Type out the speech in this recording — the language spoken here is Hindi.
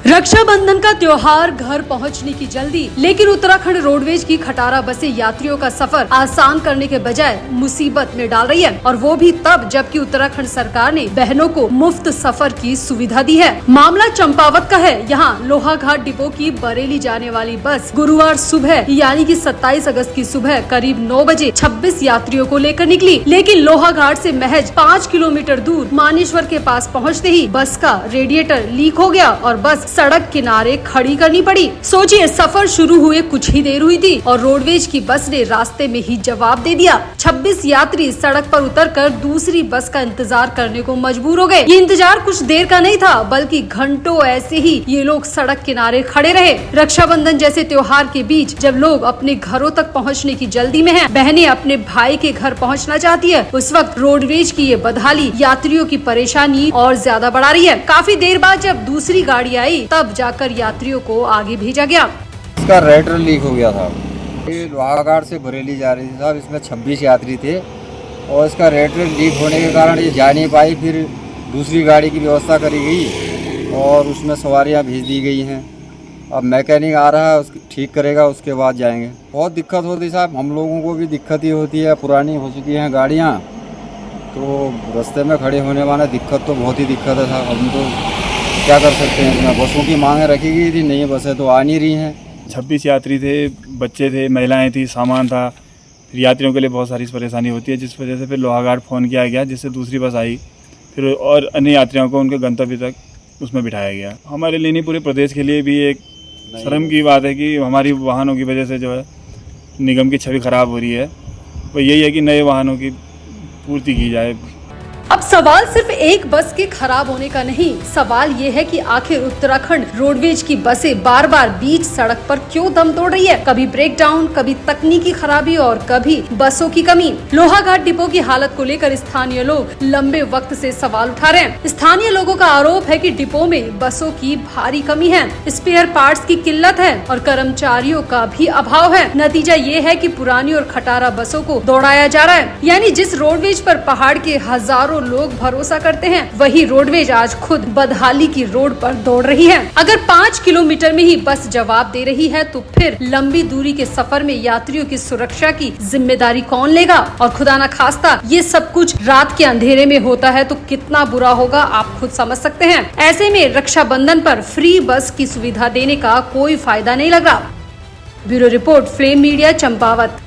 रक्षाबंधन का त्योहार घर पहुंचने की जल्दी, लेकिन उत्तराखंड रोडवेज की खटारा बसें यात्रियों का सफर आसान करने के बजाय मुसीबत में डाल रही है, और वो भी तब जबकि उत्तराखंड सरकार ने बहनों को मुफ्त सफर की सुविधा दी है। मामला चंपावत का है। यहाँ लोहाघाट डिपो की बरेली जाने वाली बस गुरुवार सुबह यानी कि 27 अगस्त की सुबह करीब 9 बजे 26 यात्रियों को लेकर निकली, लेकिन लोहाघाट से महज 5 किलोमीटर दूर मानेश्वर के पास पहुँचते ही बस का रेडिएटर लीक हो गया और बस सड़क किनारे खड़ी करनी पड़ी। सोचिए, सफर शुरू हुए कुछ ही देर हुई थी और रोडवेज की बस ने रास्ते में ही जवाब दे दिया। 26 यात्री सड़क पर उतरकर दूसरी बस का इंतजार करने को मजबूर हो गए। ये इंतजार कुछ देर का नहीं था, बल्कि घंटों ऐसे ही ये लोग सड़क किनारे खड़े रहे। रक्षाबंधन जैसे त्योहार के बीच जब लोग अपने घरों तक पहुँचने की जल्दी में हैं, बहनें अपने भाई के घर पहुँचना चाहती है, उस वक्त रोडवेज की ये बदहाली यात्रियों की परेशानी और ज्यादा बढ़ा रही है। काफी देर बाद जब दूसरी गाड़ी आई तब जाकर यात्रियों को आगे भेजा गया। इसका रेडिएटर लीक हो गया था। ये लोहाघाट से बरेली जा रही थी साहब, इसमें 26 यात्री थे और इसका रेडिएटर लीक होने के कारण ये जा नहीं पाई। फिर दूसरी गाड़ी की व्यवस्था करी गई और उसमें सवारियां भेज दी गई हैं। अब मैकेनिक आ रहा है, उसकी ठीक करेगा, उसके बाद जाएंगे। बहुत दिक्कत होती साहब, हम लोगों को भी दिक्कत ही होती है। पुरानी हो चुकी हैं गाड़ियाँ, तो रास्ते में खड़े होने वाला दिक्कत तो बहुत ही दिक्कत है साहब। हम तो क्या कर सकते हैं, इसमें बसों की मांग रखी गई थी, नई बसें तो आ नहीं रही हैं। 26 यात्री थे, बच्चे थे, महिलाएं थी, सामान था। फिर यात्रियों के लिए बहुत सारी परेशानी होती है, जिस वजह से फिर लोहाघाट फ़ोन किया गया, जिससे दूसरी बस आई। फिर और अन्य यात्रियों को उनके गंतव्य तक उसमें बिठाया गया। हमारे लिए नहीं, पूरे प्रदेश के लिए भी एक शर्म की बात है कि हमारी वाहनों की वजह से जो है निगम की छवि खराब हो रही है। तो यही है कि नए वाहनों की पूर्ति की जाए। अब सवाल सिर्फ एक बस के खराब होने का नहीं, सवाल ये है कि आखिर उत्तराखंड रोडवेज की बसें बार बार बीच सड़क पर क्यों दम तोड़ रही है। कभी ब्रेक डाउन, कभी तकनीकी खराबी और कभी बसों की कमी। लोहाघाट डिपो की हालत को लेकर स्थानीय लोग लंबे वक्त से सवाल उठा रहे हैं। स्थानीय लोगों का आरोप है कि डिपो में बसों की भारी कमी है, स्पेयर पार्ट्स की किल्लत है और कर्मचारियों का भी अभाव है। नतीजा ये है कि पुरानी और खटारा बसों को दौड़ाया जा रहा है। यानी जिस रोडवेज पर पहाड़ के हजारों लोग भरोसा करते हैं, वही रोडवेज आज खुद बदहाली की रोड पर दौड़ रही है। अगर 5 किलोमीटर में ही बस जवाब दे रही है, तो फिर लंबी दूरी के सफर में यात्रियों की सुरक्षा की जिम्मेदारी कौन लेगा? और खुदा न खास्ता ये सब कुछ रात के अंधेरे में होता है तो कितना बुरा होगा, आप खुद समझ सकते हैं। ऐसे में रक्षाबंधन पर फ्री बस की सुविधा देने का कोई फायदा नहीं लग रहा। Bureau report, flame media, Champawat.